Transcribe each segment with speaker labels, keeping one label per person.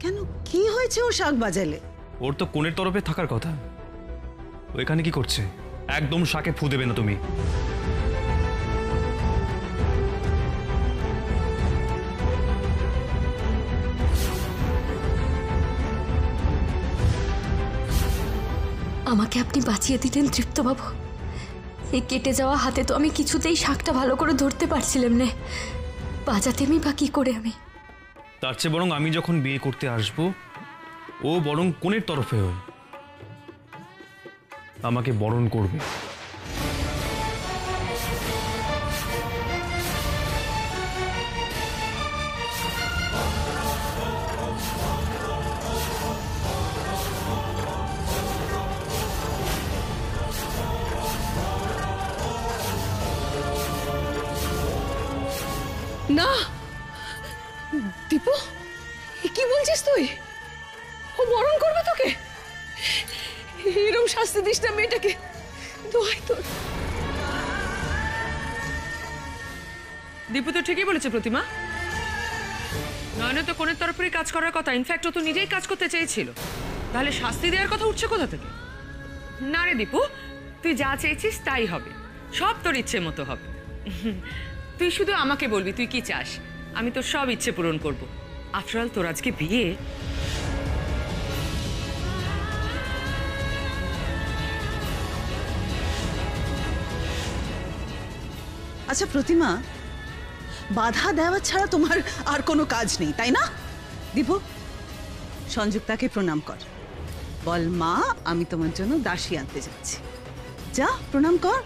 Speaker 1: কেন, কি হয়েছে? ও শাক বাজালে?
Speaker 2: ওর তো কোণের তরফে থাকার কথা। ও এখানে কি করছে? একদম শাকে ফু দেবে না তুমি।
Speaker 3: আমাকে আপনি বাঁচিয়ে দিলেন তৃপ্তবাবু। এই কেটে যাওয়া হাতে তো আমি কিছুতেই শাকটা ভালো করে ধরতে পারছিলাম না, বাজাতেমই বা কি করে আমি।
Speaker 2: তার চেয়ে বরং আমি যখন বিয়ে করতে আসবো, ও বরং কোণের তরফে হয়ে আমাকে বরণ করবে।
Speaker 4: না দীপু, কি বলছিস তুই? ও বরণ করবে তোকে? এরকম শাস্তি দিস না মেয়েটাকে, দোহাই তোর।
Speaker 5: দীপু তো ঠিকই বলেছে প্রতিমা। নয়নে তো কোনের তরফেরই কাজ করার কথা, ইনফ্যাক্ট ও তো নিজেই কাজ করতে চেয়েছিল, তাহলে শাস্তি দেওয়ার কথা উঠছে কোথা থেকে? না রে দীপু, তুই যা চেয়েছিস তাই হবে, সব তোর ইচ্ছে মতো হবে। তুই শুধু আমাকে বলবি তুই কি চাস, আমি তোর সব ইচ্ছে পূরণ করব। আফটার অল তোর আজকে বিয়ে।
Speaker 1: আচ্ছা প্রতিমা, বাধা দেওয়া ছাড়া তোমার আর কোনো কাজ নেই, তাই না? দীপু, সংযুক্তাকে প্রণাম কর, বল মা আমি তোমার জন্য দাসী আনতে যাচ্ছি। যা প্রণাম কর।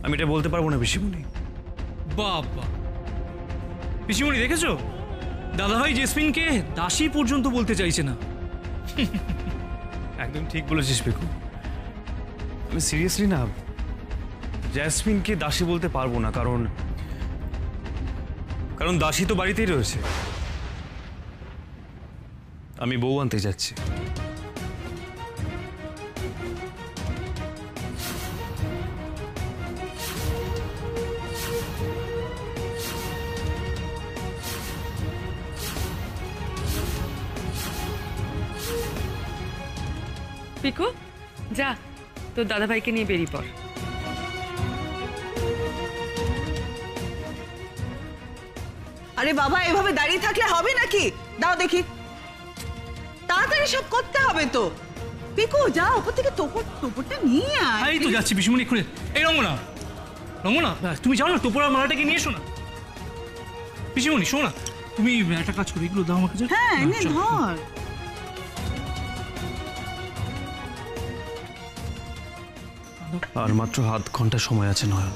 Speaker 2: আমি এটা বলতে পারবো না পিসিমণি।
Speaker 6: বাবা, পিসিমণি দেখেছো, দাদাভাই জেসমিনকে দাসী পর্যন্ত বলতে চাইছে না।
Speaker 2: একদম ঠিক বলেছিস পিকু। আমি সিরিয়াসলি না জেসমিনকে দাসী বলতে পারবো না, কারণ দাসী তো বাড়িতেই রয়েছে। আমি বউ আনতে যাচ্ছি।
Speaker 5: পিকু যা, তোর দাদাভাইকে নিয়ে বেরিয়ে পড়।
Speaker 1: আরে বাবা, এভাবে দাঁড়িয়ে থাকলে হবে নাকি? দাও দেখি, তাড়াতাড়ি সব করতে হবে তো। পিকু যা, উপর থেকে টোপরটা নিয়ে আয়।
Speaker 6: এই তো যাচ্ছি পিসিমণি খুলে। এই রঙ্গনা, রঙ্গনা তুমি যাও না, টোপরা মালাটাকে নিয়ে এসো না। পিসিমণি শোনো না, তুমি একটা কাজ করো, এগুলো দাও আমাকে।
Speaker 1: হ্যাঁ এনে ধর।
Speaker 2: আর মাত্র আধ ঘন্টা সময় আছে নয়ন,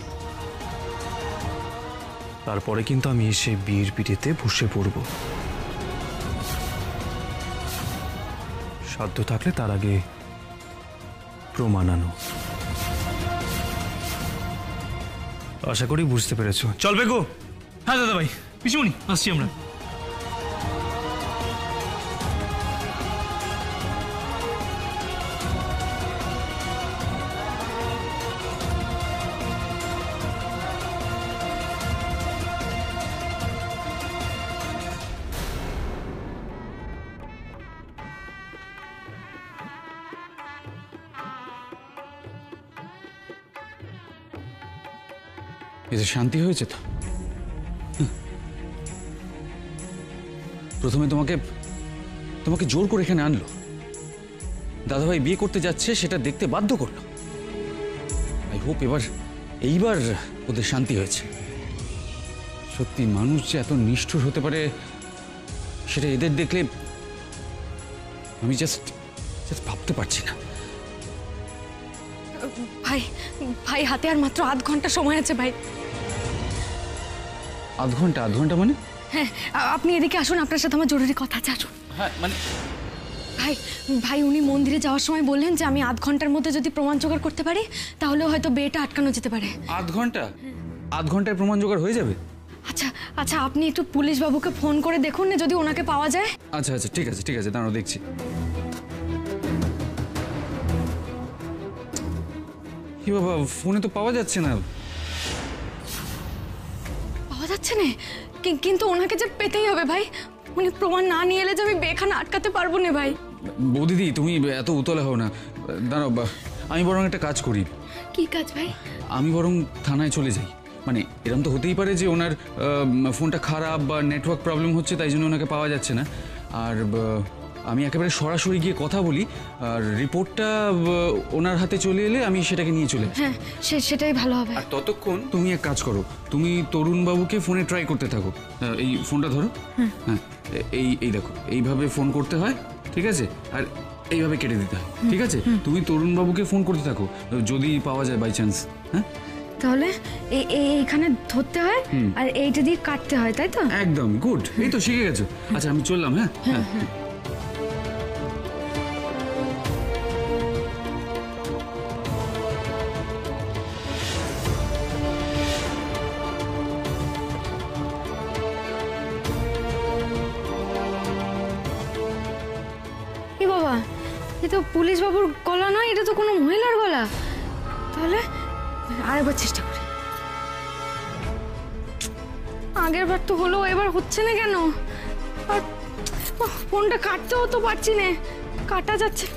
Speaker 2: তারপরে কিন্তু আমি এসে বিয়ের পিঠেতে বসে পড়ব। সাধ্য থাকলে তার আগে প্রমাণ আনো। আশা করি বুঝতে পেরেছো। চলবে গো।
Speaker 6: হ্যাঁ দাদাভাই, পিসিমণি আসছি আমরা।
Speaker 7: এতে শান্তি হয়েছে তো? প্রথমে তোমাকে জোর করে এখানে আনলো, দাদাভাই বিয়ে করতে যাচ্ছে সেটা দেখতে বাধ্য করলো। আই হোপ এইবার ওদের শান্তি হয়েছে। সত্যি মানুষ যে এত নিষ্ঠুর হতে পারে সেটা এদের দেখলে আমি জাস্ট ভাবতে পারছি না।
Speaker 3: ভাই ভাই, হাতে আর মাত্র আধ ঘন্টা সময় আছে ভাই।
Speaker 7: আধ ঘন্টা মানে?
Speaker 3: হ্যাঁ, আপনি এদিকে আসুন, আপনার সাথে আমার জরুরি কথা আছে। আসুন।
Speaker 7: হ্যাঁ মানে
Speaker 3: ভাই ভাই উনি মন্দিরে যাওয়ার সময় বললেন যে আমি আধ ঘন্টার মধ্যে যদি প্রমাণ জোগাড় করতে পারি তাহলে হয়তো বিয়েটা আটকানো যেতে পারে।
Speaker 7: আধ ঘন্টায় প্রমাণ জোগাড় হয়ে যাবে?
Speaker 3: আচ্ছা আচ্ছা আপনি একটু পুলিশ বাবুকে ফোন করে দেখুন না যদি ওনাকে পাওয়া যায়।
Speaker 7: আচ্ছা আচ্ছা ঠিক আছে দাঁড়াও দেখছি। কি বাবা, ফোনে তো পাওয়া যাচ্ছে না।
Speaker 3: পাওয়া যাচ্ছে না, কিন্তু ওনাকে যে পেতেই হবে ভাই। উনি প্রমাণ না নিয়ে এলে যে আমি বেখানা আটকাতে পারবো না ভাই।
Speaker 7: বৌদিদি তুমি এত উতলা হও না, দাঁড়াও আমি বরং একটা কাজ করি।
Speaker 3: কি কাজ ভাই?
Speaker 7: আমি বরং থানায় চলে যাই। মানে এরকম তো হতেই পারে যে ওনার ফোনটা খারাপ বা নেটওয়ার্ক প্রবলেম হচ্ছে, তাই জন্য ওনাকে পাওয়া যাচ্ছে না। আর আমি একেবারে সরাসরি গিয়ে কথা বলি, আর রিপোর্টটা ওনার হাতে চলে এলে আমি সেটাকে নিয়ে চলে।
Speaker 3: হ্যাঁ সেটাই ভালো হবে।
Speaker 7: আর ততক্ষণ তুমি এক কাজ করো, তুমি তরুণবাবুকে ফোনে ট্রাই করতে থাকো। এই ফোনটা ধরো। হ্যাঁ এই দেখো, এইভাবে ফোন করতে হয়, ঠিক আছে? আর এইভাবে কেটে দিতে হয়, ঠিক আছে? তুমি তরুণবাবুকে ফোন করতে থাকো, যদি পাওয়া যায় বাই চান্স। হ্যাঁ
Speaker 3: তাহলে এইখানে ধরতে হয় আর এইটা দিয়ে কাটতে হয়, তাই তো?
Speaker 7: একদম গুড, এই তো শিখে গেছো। আচ্ছা আমি চললাম। হ্যাঁ হ্যাঁ
Speaker 3: এ বাবা, এ তো পুলিশ বাবুর গলা নয়, এটা তো কোনো মহিলার গলা। তাহলে আরেকবার চেষ্টা করি। আগের বার তো হলো, এবার হচ্ছে না কেন? আর ফোনটা কাটতেও তো পারছি না, কাটা যাচ্ছে।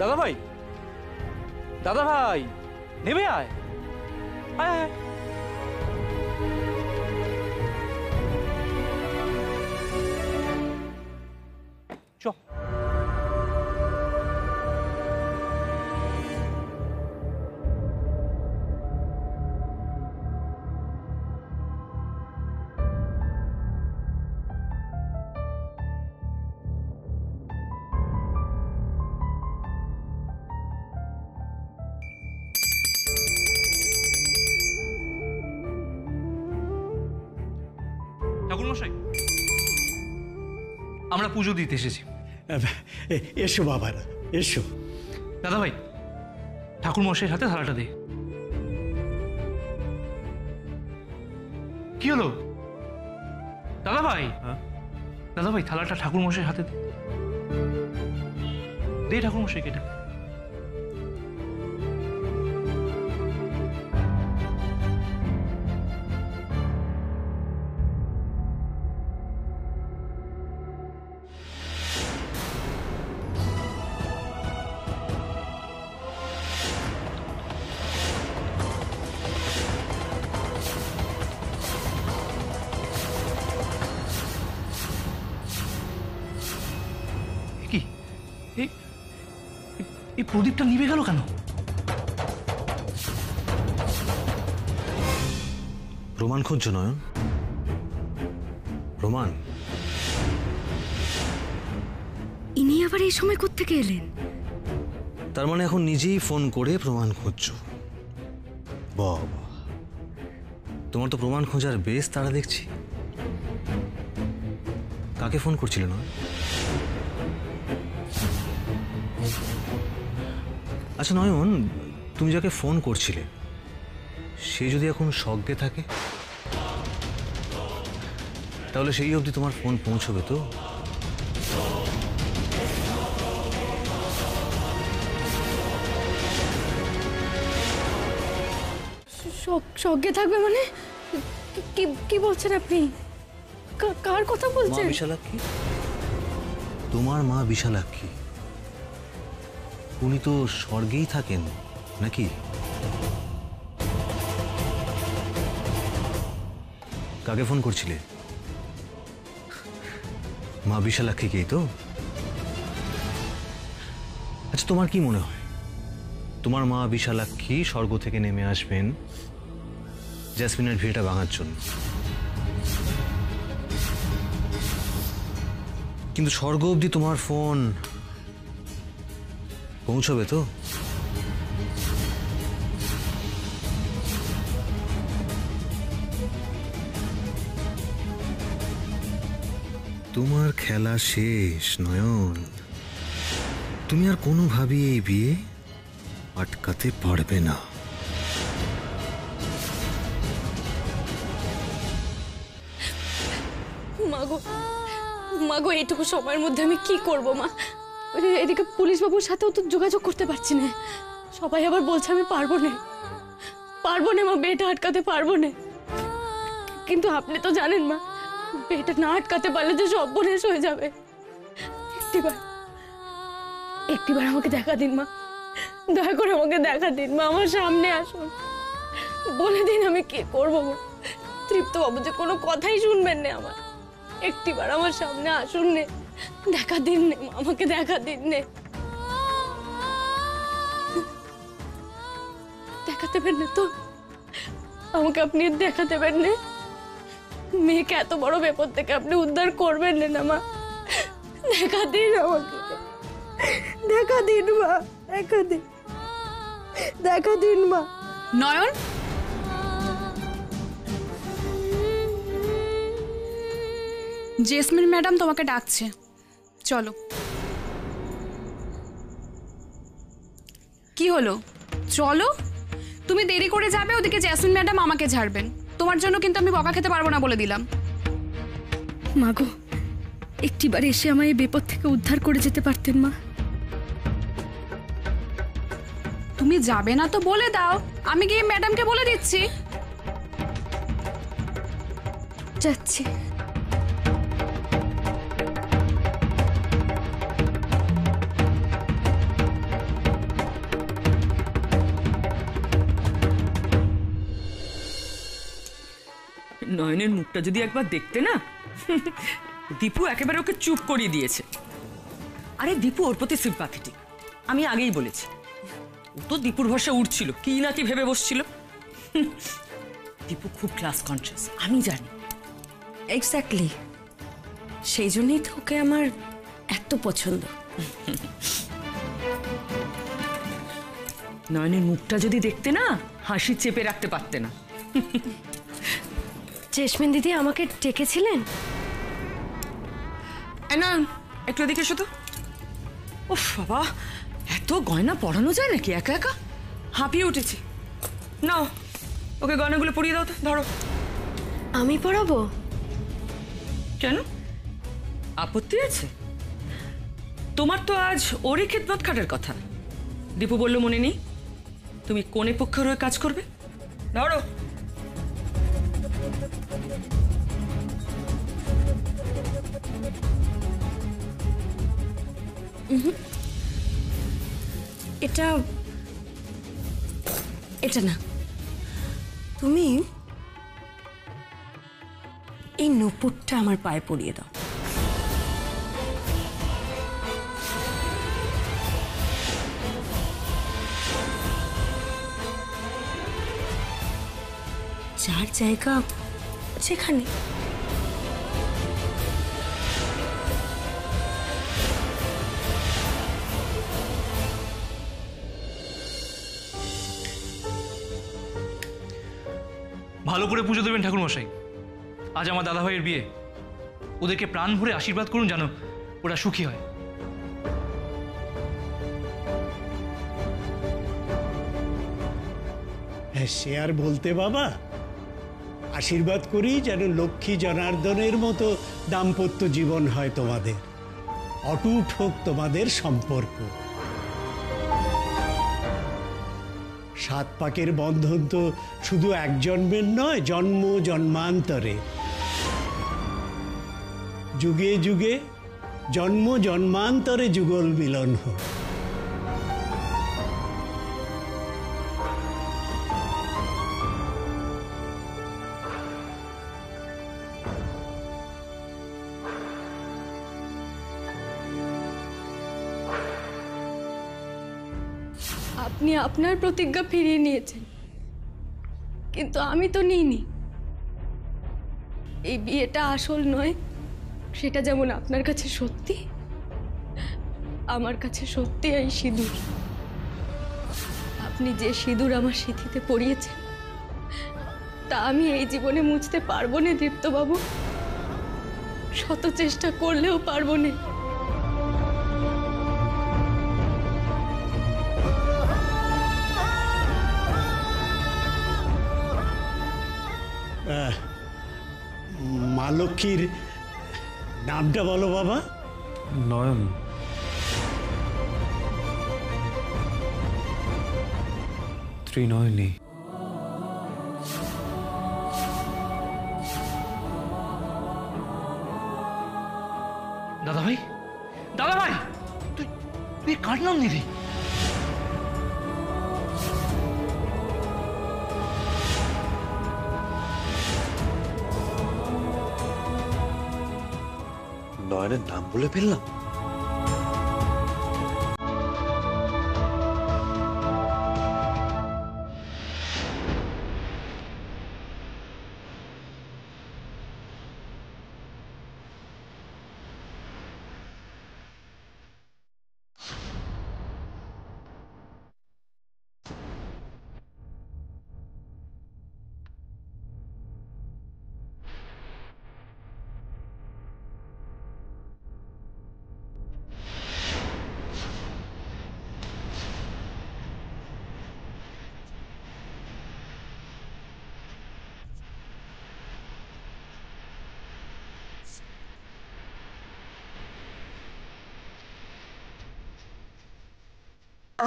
Speaker 6: দাদা ভাই, দাদা ভাই, নেমে আয়, আয় আয়। চ। ঠাকুরমশাই, আমরা পুজো দিতে এসেছি।
Speaker 8: এসো বাবারা, এসো।
Speaker 6: দাদা ভাই, ঠাকুরমশাইয়ের হাতে থালাটা দে। কি হলো দাদা ভাই? দাদা ভাই, থালাটা ঠাকুরমশাইয়ের হাতে দে। দে ঠাকুরমশাইকে এটা। এই প্রদীপটা নিভে গেল কেন?
Speaker 9: প্রমাণ খুঁজছো নয়ন? প্রমাণ?
Speaker 3: ইনি আবার এই সময় কোত্থেকে এলেন?
Speaker 9: তার মানে এখন নিজেই ফোন করে প্রমাণ খুঁজছো? বাবা, তোমার তো প্রমাণ খোঁজার বেশ তাড়া দেখছি। কাকে ফোন করছিলে নয়? আচ্ছা নয়ন, তুমি যাকে ফোন করছিলে সে যদি এখন সজ্ঞে থাকে, তাহলে সেই অবধি তোমার ফোন পৌঁছবে তো?
Speaker 3: সজ্ঞে থাকবে মানে? কি বলছেন আপনি? কার কথা
Speaker 9: মা
Speaker 3: বলছেন?
Speaker 9: বিশালাক্ষী, তোমার মা বিশালাক্ষী। উনি তো স্বর্গেই থাকেন নাকি? কাকে ফোন করছিলে? মা বিশালাক্ষীকেই তো? আচ্ছা, তোমার কি মনে হয় তোমার মা বিশালাক্ষী স্বর্গ থেকে নেমে আসবেন জেসমিনের ভিড়টা ভাঙার জন্য? কিন্তু স্বর্গ অবধি তোমার ফোন পৌঁছবে তো? তোমার খেলা শেষ নয়ন। তুমি আর কোনোভাবেই এই বিয়ে আটকাতে পারবে না।
Speaker 4: মাগো মাগো, এইটুকু সময়ের মধ্যে আমি কি করব মা? এদিকে পুলিশ বাবুর সাথেও তো যোগাযোগ করতে পারছি না। সবাই আবার বলছে আমি পারবো না মা, বিয়েটা আটকাতে পারবো না। কিন্তু আপনি তো জানেন মা, বিয়েটা না আটকাতে পারলে যে সর্বনাশ হয়ে যাবে। একটিবার আমাকে দেখা দিন মা, দয়া করে আমাকে দেখা দিন মা, আমার সামনে আসুন, বলে দিন আমি কি করবো মা। তৃপ্ত বাবু যে কোনো কথাই শুনবেন না আমার। একটিবার আমার সামনে আসুন নে, দেখা দিন নে মা, আমাকে দেখা দিন নে। দেখা দেবেন না তো আমাকে? আপনি দেখা দেবেন না? মেয়েকে এত বড় বিপদ থেকে আপনি উদ্ধার করবেন না মা? দেখা দিন আমাকে, দেখা দিন মা, দেখা দিন মা।
Speaker 10: নয়ন, জেসমিন ম্যাডাম তোমাকে ডাকছে, চলো। কি হলো? চলো। তুমি দেরি করে যাবে, ওদিকে জেসমিন ম্যাডাম আমাকে ঝাড়বেন। তোমার জন্য কিন্তু আমি বকা খেতে পারবো না বলে দিলাম।
Speaker 4: মাগো, একটিবার এসে আমায় এই বিপদ থেকে উদ্ধার করে যেতে পারতেন মা।
Speaker 10: তুমি যাবে না তো বলে দাও, আমি গিয়ে ম্যাডামকে বলে দিচ্ছি।
Speaker 4: যাচ্ছি।
Speaker 5: নয়নের মুখটা যদি একবার দেখতে না, দীপু একেবারে ওকে চুপ করিয়ে দিয়েছে। আরে দীপু ওর প্রতি সিম্প্যাথেটিক, আমি আগেই বলেছি। ও তো দীপুর ভরসা উঠছিল, কি না কি ভেবে বসছিল। দীপু খুব ক্লাস কনসিয়াস, আমি জানি।
Speaker 4: এক্স্যাক্টলি, সেই জন্যই তো ওকে আমার এত পছন্দ।
Speaker 5: নয়নের মুখটা যদি দেখতে না, হাসি চেপে রাখতে পারতে না।
Speaker 4: জেসমিন দিদি আমাকে ডেকেছিলেন?
Speaker 5: না, একটু এদিকে এসো তো। উফ বাবা, এত গয়না পরানো যায় নাকি একা একা? হাঁপিয়ে উঠেছি। নাও, ওকে গয়নাগুলো পরিয়ে দাও তো, ধরো।
Speaker 4: আমি পরাবো?
Speaker 5: কেন, আপত্তি আছে? তোমার তো আজ ওরই খেদমত খাটার কথা। দীপু বলল মনে নেই? তুমি কোনে পক্ষের হয়ে কাজ করবে, ধরো।
Speaker 4: এটা না, তুমি এই নূপুরটা আমার পায়ে পরিয়ে দাও। যার জায়গা যেখানে।
Speaker 6: ভালো করে পুজো দেবেন ঠাকুরমশাই। আজ আমার দাদাভাইয়ের বিয়ে, ওদেরকে প্রাণ ভরে আশীর্বাদ করুন যেন ওরা সুখী হয়।
Speaker 8: হ্যাঁ, সে আর বলতে বাবা, আশীর্বাদ করি যেন লক্ষ্মী জনার্দনের মতো দাম্পত্য জীবন হয় তোমাদের, অটুট হোক তোমাদের সম্পর্ক। সাত পাকের বন্ধন তো শুধু এক জন্মের নয়, জন্ম জন্মান্তরে, যুগে যুগে, জন্ম জন্মান্তরে যুগল মিলন হোক।
Speaker 4: আপনি আপনার প্রতিজ্ঞা ফিরিয়ে নিয়েছেন, কিন্তু আমি তো নিইনি। এই বিয়েটা আসল নয়, সেটা যেমন আপনার কাছে সত্যি, আমার কাছে সত্যি এই সিঁদুর। আপনি যে সিঁদুর আমার সিঁথিতে পরিয়েছেন তা আমি এই জীবনে মুছতে পারবো না দীপ্তবাবু, শত চেষ্টা করলেও পারবো না।
Speaker 8: মা লক্ষ্মীর নামটা বলো বাবা।
Speaker 2: নয়ন। ত্রিনয়নী।
Speaker 6: দাদা ভাই, দাদা ভাই, তুই কার নাম নিবি?
Speaker 9: নয়নের নাম বলে ফেললাম।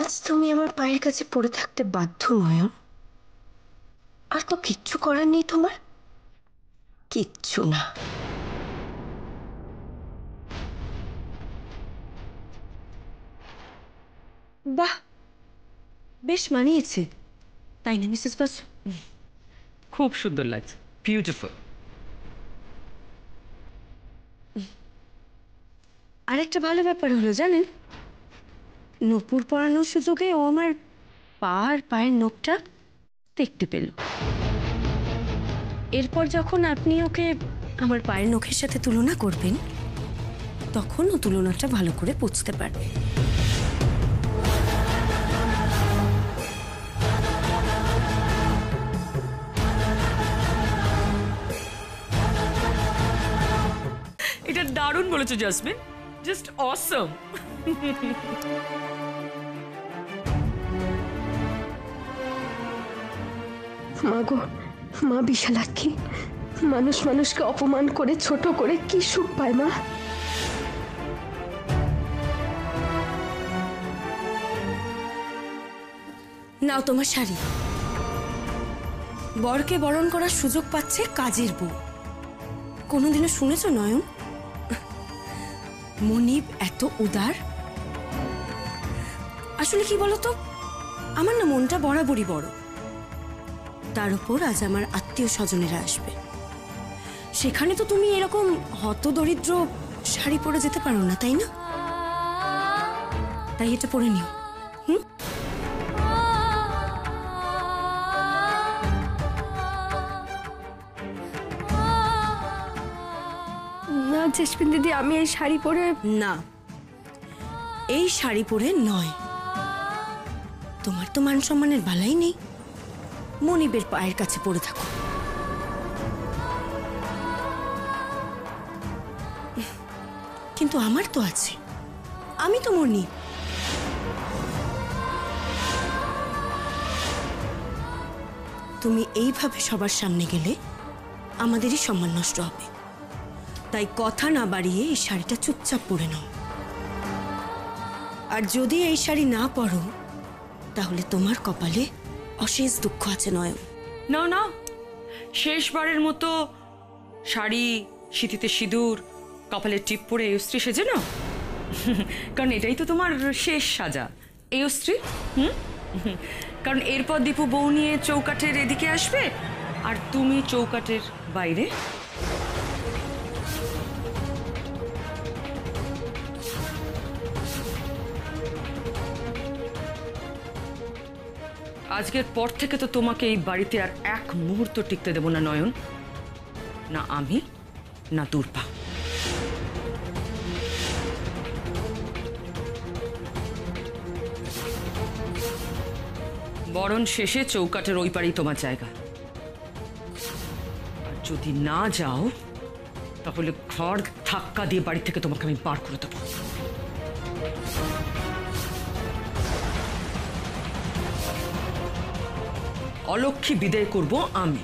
Speaker 11: আজ তুমি আমার পায়ের কাছে পড়ে থাকতে বাধ্য নয়ন। আর তো কিচ্ছু করার নেই তোমার, কিচ্ছু না। বাহ, বেশ মানিয়েছে, তাই না মিসেস বাসু?
Speaker 5: খুব সুন্দর লাগছে, বিউটিফুল।
Speaker 11: আর একটা ভালো ব্যাপার হলো জানেন, নূপুর পরানোর সুযোগে ও আমার পায়ের নখটা দেখতে পেল। এরপর যখন আপনি ওকে আমার পায়ের নখের সাথে তুলনা করবেন, তখন ও তুলনাটা ভালো করে বুঝতে পারবে।
Speaker 5: এটা দারুণ বলেছো জাসমিন, জাস্ট অসম।
Speaker 3: মা গো, মা বিশালাক্ষী, মানুষ মানুষকে অপমান করে ছোট করে কি সুখ পায় মা?
Speaker 11: নাও তোমার শাড়ি। বরকে বরণ করার সুযোগ পাচ্ছে কাজের বউ। কোনোদিনও শুনেছ নয়ন মনিব এত উদার? আসলে কি বলতো, আমার না মনটা বরাবরই বড়। তার উপর আজ আমার আত্মীয় স্বজনেরা আসবে, সেখানে তো তুমি এরকম হতদরিদ্র শাড়ি পরে যেতে পারো না, তাই না? তাই এটা পরে নিও।
Speaker 3: না জেসমিন দিদি, আমি এই শাড়ি পরে
Speaker 11: না, এই শাড়ি পরে নয়। তোমার তো মান সম্মানের বালাই নেই, মনিবের পায়ের কাছে পড়ে থাকো। কিন্তু আমার তো আছে, আমি তো মনিব। তুমি এইভাবে সবার সামনে গেলে আমাদেরই সম্মান নষ্ট হবে। তাই কথা না বাড়িয়ে এই শাড়িটা চুপচাপ পরে নাও। আর যদি এই শাড়ি না পরো, তাহলে তোমার কপালে অশেষ দুঃখ আছে নয়ন।
Speaker 5: নাও নাও, শেষবারের মতো শাড়ি, সিঁথিতে সিঁদুর, কপালের টিপ পরে এই স্ত্রী সেজে নাও। কারণ এটাই তো তোমার শেষ সাজা, এই স্ত্রী। কারণ এরপর দীপু বউ নিয়ে চৌকাঠের এদিকে আসবে, আর তুমি চৌকাঠের বাইরে। আজকের পর থেকে তো তোমাকে এই বাড়িতে আর এক মুহূর্ত টিকতে দেব না নয়ন, না আমি না দূর্বা। বরণ শেষে চৌকাঠের ওই পারেই তোমার জায়গা। আর যদি না যাও তাহলে ঘর ধাক্কা দিয়ে বাড়ি থেকে তোমাকে আমি বার করে দেবো। অলক্ষ্মী বিদায় করব আমি।